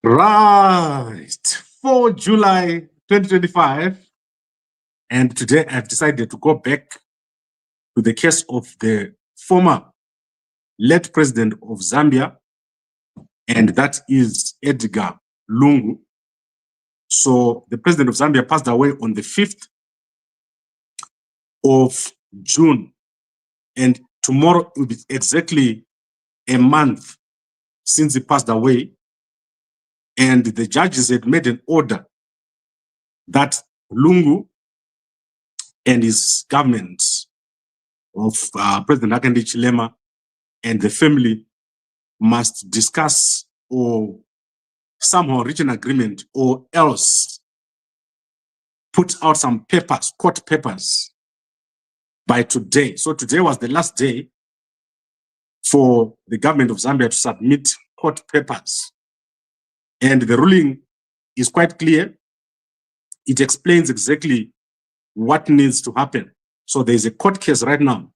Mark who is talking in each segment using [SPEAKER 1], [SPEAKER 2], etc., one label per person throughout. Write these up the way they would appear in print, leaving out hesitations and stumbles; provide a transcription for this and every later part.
[SPEAKER 1] Right, for July 2025, and today I've decided to go back to the case of the former late president of Zambia, and that is Edgar Lungu. So the president of Zambia passed away on the 5th of June, and tomorrow will be exactly a month since he passed away. And the judges had made an order that Lungu and his government of President Hichilema and the family must discuss or somehow reach an agreement, or else put out some papers, court papers, by today. So today was the last day for the government of Zambia to submit court papers. And the ruling is quite clear. It explains exactly what needs to happen. So there's a court case right now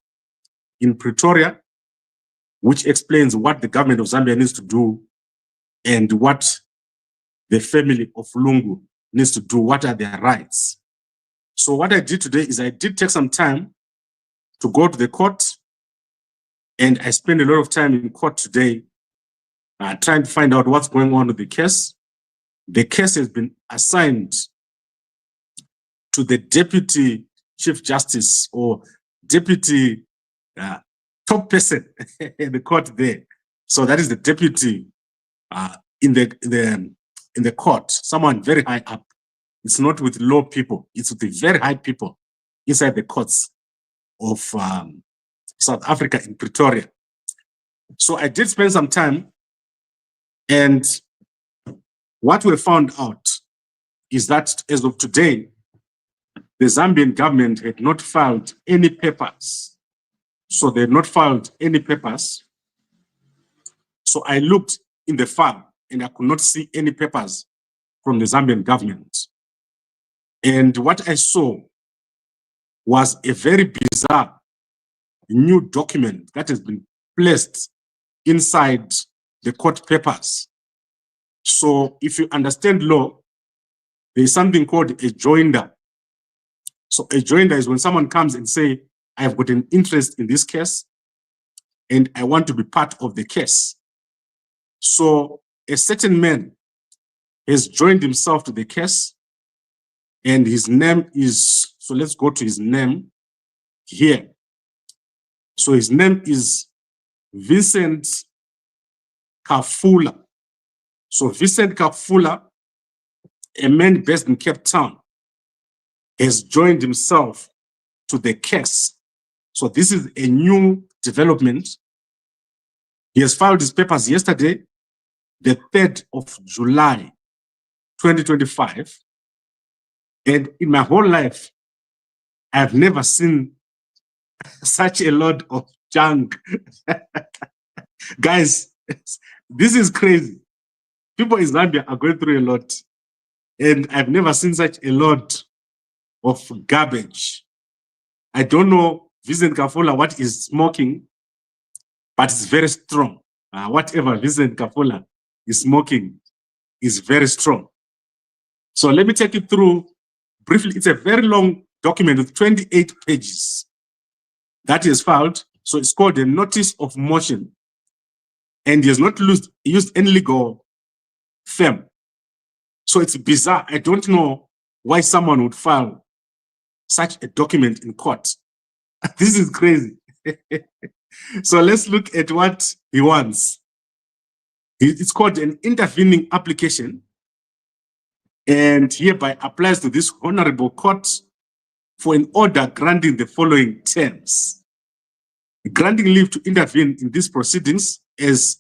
[SPEAKER 1] in Pretoria, which explains what the government of Zambia needs to do and what the family of Lungu needs to do, what are their rights. So what I did today is I did take some time to go to the court, and I spent a lot of time in court today trying to find out what's going on with the case. The case has been assigned to the Deputy Chief Justice, or Deputy top person in the court there. So that is the deputy in the court, someone very high up. It's not with low people, it's with the very high people inside the courts of South Africa in Pretoria. So I did spend some time, and what we found out is that as of today, the Zambian government had not filed any papers. So they had not filed any papers. So I looked in the file and I could not see any papers from the Zambian government. And what I saw was a very bizarre new document that has been placed inside the court papers. So if you understand law, there is something called a joinder. So a joinder is when someone comes and say, I have got an interest in this case and I want to be part of the case. So a certain man has joined himself to the case, and his name is, so let's go to his name here. So his name is Vincent Kafula. So Vincent Kafula, a man based in Cape Town, has joined himself to the case. So this is a new development. He has filed his papers yesterday, the 3rd of July, 2025. And in my whole life, I've never seen such a lot of junk. Guys, this is crazy. People in Zambia are going through a lot. And I've never seen such a lot of garbage. I don't know, Vincent Kafula, what is smoking, but it's very strong. Whatever Vincent Kafula is smoking is very strong. So let me take you through briefly. It's a very long document with 28 pages that is filed. So it's called a notice of motion. And he has not used any legal firm. So it's bizarre. I don't know why someone would file such a document in court. This is crazy. So let's look at what he wants. It's called an intervening application, and hereby applies to this honorable court for an order granting the following terms: granting leave to intervene in these proceedings as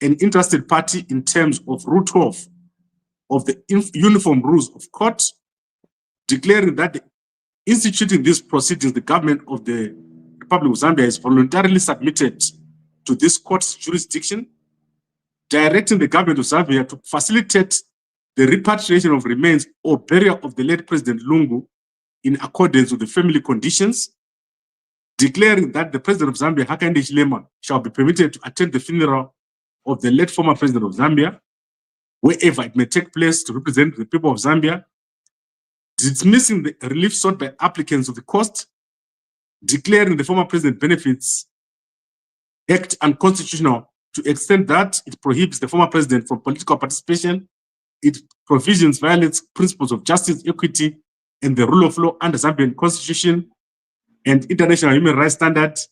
[SPEAKER 1] an interested party in terms of Rule 12 of the Uniform Rules of Court, declaring that instituting these proceedings, the government of the Republic of Zambia is voluntarily submitted to this court's jurisdiction, directing the government of Zambia to facilitate the repatriation of remains or burial of the late President Lungu in accordance with the family conditions, declaring that the President of Zambia, Hichilema, shall be permitted to attend the funeral of the late former President of Zambia, wherever it may take place to represent the people of Zambia, dismissing the relief sought by applicants of the cost, declaring the former president benefits act unconstitutional to the extent that it prohibits the former president from political participation. Its provisions violates principles of justice, equity, and the rule of law under Zambian constitution and international human rights standards,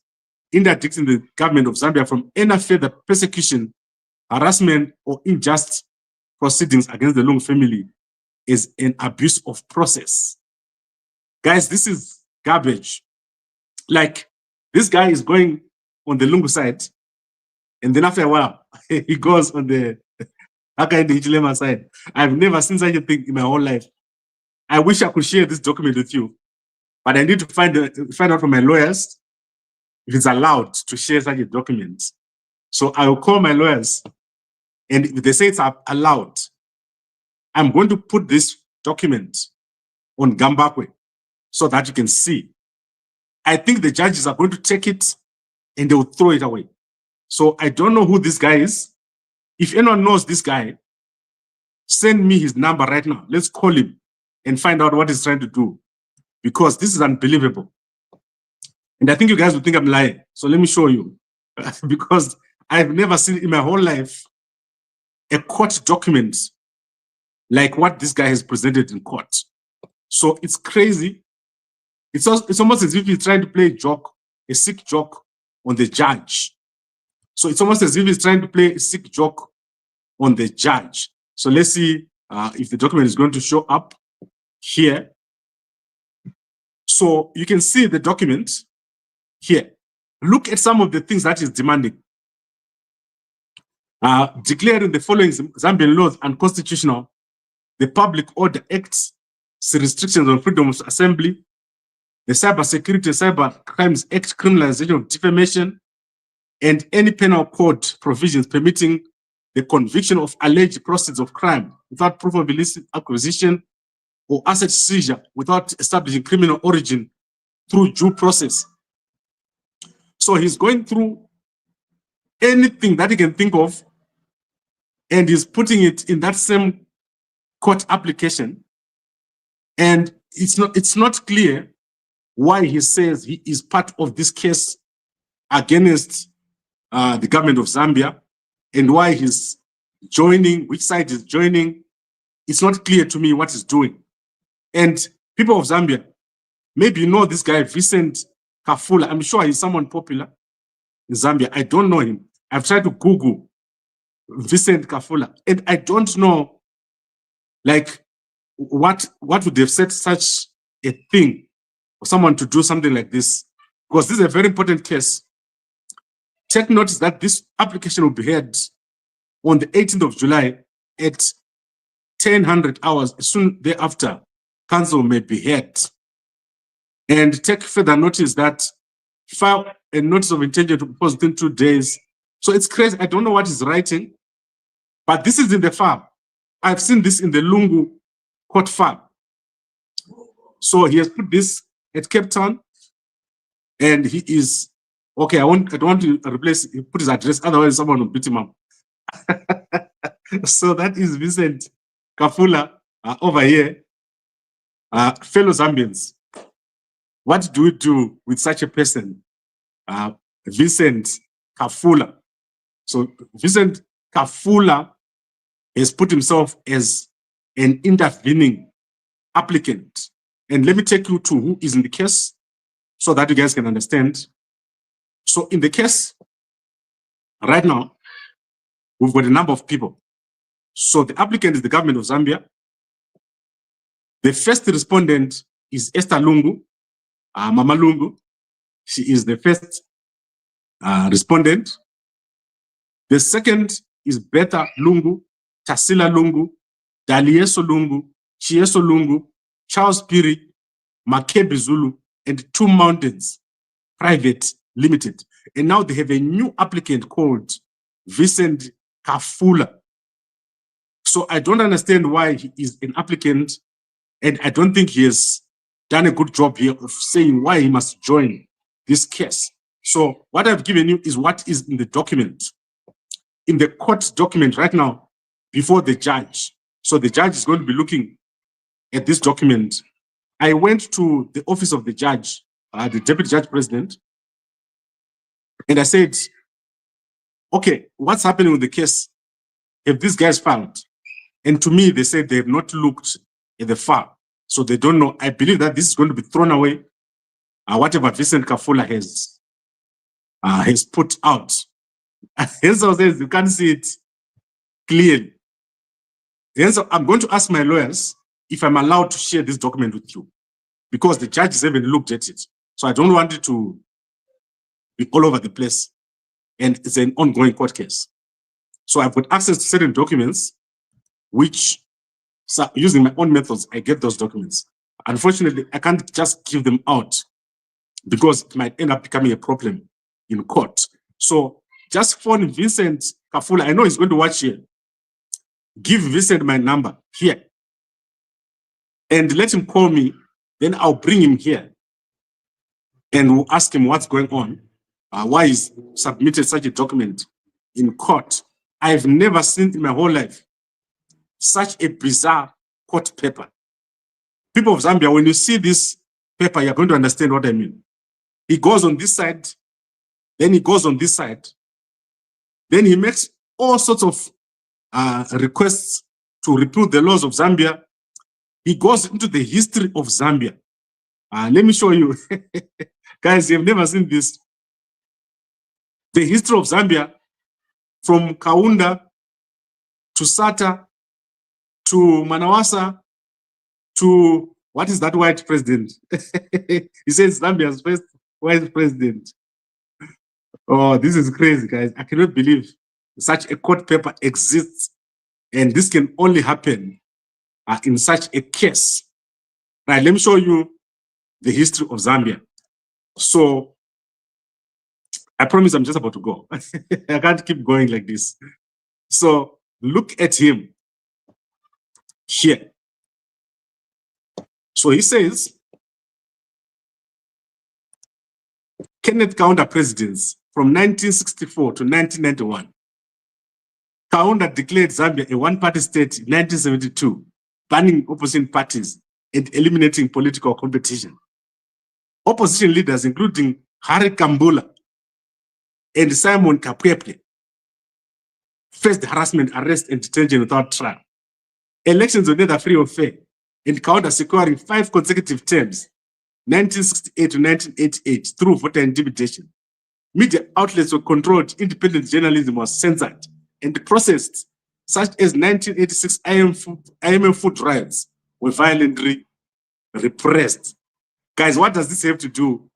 [SPEAKER 1] interdicting the government of Zambia from any further persecution, harassment, or unjust proceedings against the Lungu family is an abuse of process. Guys, this is garbage. Like, this guy is going on the Lungu side, and then after a while, he goes on the Hichilema side. I've never seen such a thing in my whole life. I wish I could share this document with you, but I need to find out from my lawyers if it's allowed to share such a document. So I will call my lawyers, and if they say it's allowed, I'm going to put this document on Gambakwe so that you can see. I think the judges are going to take it and they will throw it away. So I don't know who this guy is. If anyone knows this guy, send me his number right now. Let's call him and find out what he's trying to do, because this is unbelievable. And I think you guys will think I'm lying. So let me show you, because I've never seen in my whole life a court document like what this guy has presented in court. So it's crazy. It's almost as if he's trying to play a joke, a sick joke on the judge. So it's almost as if he's trying to play a sick joke on the judge. So let's see if the document is going to show up here. So you can see the document here. Look at some of the things that is demanding. Declaring the following Zambian laws unconstitutional: the Public Order Acts, restrictions on freedom of assembly, the Cyber Security and Cyber Crimes Act, criminalization of defamation, and any penal code provisions permitting the conviction of alleged proceeds of crime without proof of illicit acquisition or asset seizure without establishing criminal origin through due process. So he's going through anything that he can think of, and he's putting it in that same court application. And it's not clear why he says he is part of this case against the government of Zambia, and why he's joining, which side is joining. It's not clear to me what he's doing. And people of Zambia, maybe you know this guy, Vincent Kafula. I'm sure he's someone popular in Zambia. I don't know him. I've tried to Google Vincent Kafula, and I don't know, like, what would have said such a thing for someone to do something like this, because this is a very important case. Take notice that this application will be heard on the 18th of July at 1000 hours. Soon thereafter, counsel may be heard. And take further notice that file a notice of intention to propose within 2 days. So it's crazy. I don't know what he's writing, but this is in the file. I've seen this in the Lungu court file. So he has put this at Cape Town, and he is okay. I don't want to replace. He put his address, otherwise someone will beat him up. So that is Vincent Kafula over here. Fellow Zambians, what do we do with such a person, Vincent Kafula? So Vincent Kafula has put himself as an intervening applicant. And let me take you to who is in the case so that you guys can understand. So in the case, right now, we've got a number of people. So the applicant is the government of Zambia. The first respondent is Esther Lungu, Mama Lungu. She is the first respondent. The second is Beta Lungu, Tasila Lungu, Dalieso Lungu, Chieso Lungu, Charles Piri, Makebi Zulu, and Two Mountains Private Limited. And now they have a new applicant called Vincent Kafula. So I don't understand why he is an applicant, and I don't think he has done a good job here of saying why he must join this case. So what I've given you is what is in the document. In the court document right now, before the judge. So the judge is going to be looking at this document. I went to the office of the judge, the deputy judge president, and I said, okay, what's happening with the case? Have these guys filed? And to me, they said they have not looked at the file, so they don't know. I believe that this is going to be thrown away. Whatever Vincent Kafula has put out. Hence, says you can't see it clearly. Hence, I'm going to ask my lawyers if I'm allowed to share this document with you, because the judges haven't looked at it. So I don't want it to be all over the place. And it's an ongoing court case. So I've got access to certain documents, which, so using my own methods, I get those documents. Unfortunately, I can't just give them out because it might end up becoming a problem in court. So just phone Vincent Kafula. I know he's going to watch here. Give Vincent my number here and let him call me. Then I'll bring him here and we'll ask him what's going on. Why he's submitted such a document in court. I've never seen in my whole life such a bizarre court paper. People of Zambia, when you see this paper, you're going to understand what I mean. He goes on this side, then he goes on this side, then he makes all sorts of requests to repeal the laws of Zambia. He goes into the history of Zambia. Let me show you. Guys, you've never seen this. The history of Zambia from Kaunda to Sata to Manawasa to, what is that white president? He says Zambia's first white president. Oh, this is crazy, guys. I cannot believe such a court paper exists. And this can only happen in such a case. Right, let me show you the history of Zambia. So, I promise I'm just about to go. I can't keep going like this. So, look at him here. So, he says, Kenneth Kaunda presidency from 1964 to 1991. Kaunda declared Zambia a one-party state in 1972, banning opposition parties and eliminating political competition. Opposition leaders, including Harry Kambula and Simon Kapwepwe, faced harassment, arrest, and detention without trial. Elections were neither free or fair, and Kaunda securing 5 consecutive terms, 1968 to 1988, through voter intimidation. Media outlets were controlled, independent journalism was censored and processed, such as 1986 IMF food riots were violently repressed. Guys, what does this have to do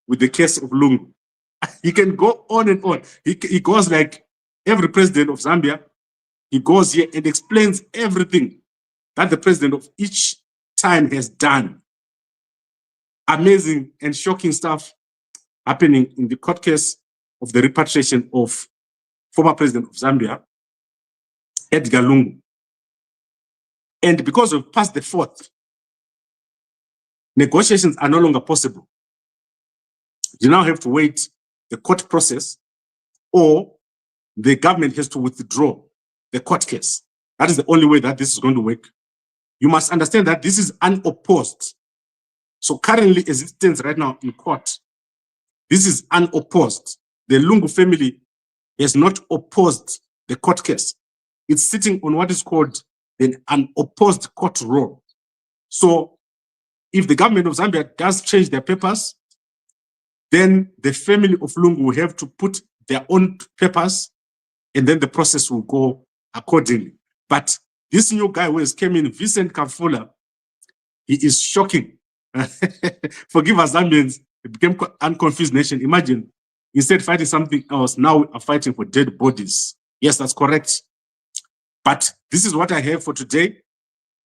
[SPEAKER 1] with the case of Lungu? He can go on and on. He goes like every president of Zambia. He goes here and explains everything that the president of each time has done. Amazing and shocking stuff happening in the court case of the repatriation of former president of Zambia, Edgar Lungu. And because we've passed the 4th, negotiations are no longer possible. You now have to wait the court process, or the government has to withdraw the court case. That is the only way that this is going to work. You must understand that this is unopposed. So currently, as it stands right now in court, this is unopposed. The Lungu family has not opposed the court case. It's sitting on what is called an unopposed court roll. So if the government of Zambia does change their papers, then the family of Lungu will have to put their own papers, and then the process will go accordingly. But this new guy who has came in, Vincent Kafula, he is shocking. Forgive us, Zambians, it became an unconfused nation. Imagine, instead of fighting something else, now we are fighting for dead bodies. Yes, that's correct. But this is what I have for today.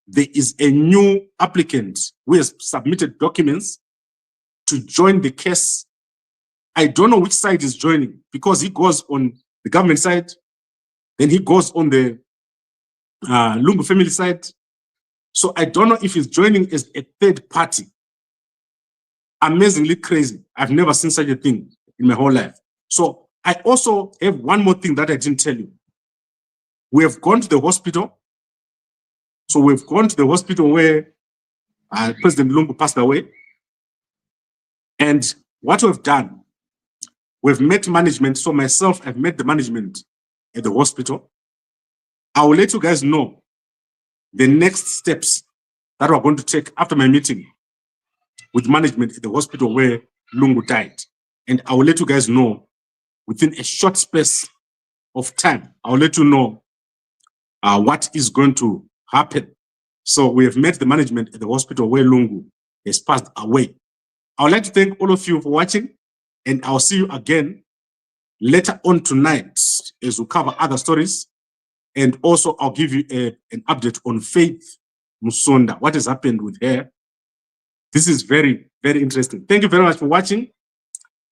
[SPEAKER 1] There is a new applicant who has submitted documents to join the case. I don't know which side he's joining, because he goes on the government side, then he goes on the Lungu family side. So I don't know if he's joining as a third party. Amazingly crazy. I've never seen such a thing in my whole life. So I also have one more thing that I didn't tell you. We have gone to the hospital. So we've gone to the hospital where President Lungu passed away. And what we've done, we've met management. So myself, I've met the management at the hospital. I will let you guys know the next steps that we're going to take after my meeting with management at the hospital where Lungu died. And I will let you guys know within a short space of time. I'll let you know what is going to happen. So we have met the management at the hospital where Lungu has passed away. I would like to thank all of you for watching, and I'll see you again later on tonight as we cover other stories. And also I'll give you an update on Faith Musonda, what has happened with her. This is very, very interesting. Thank you very much for watching.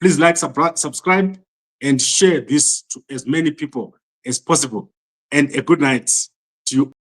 [SPEAKER 1] Please like, subscribe, and share this to as many people as possible. And a good night to you.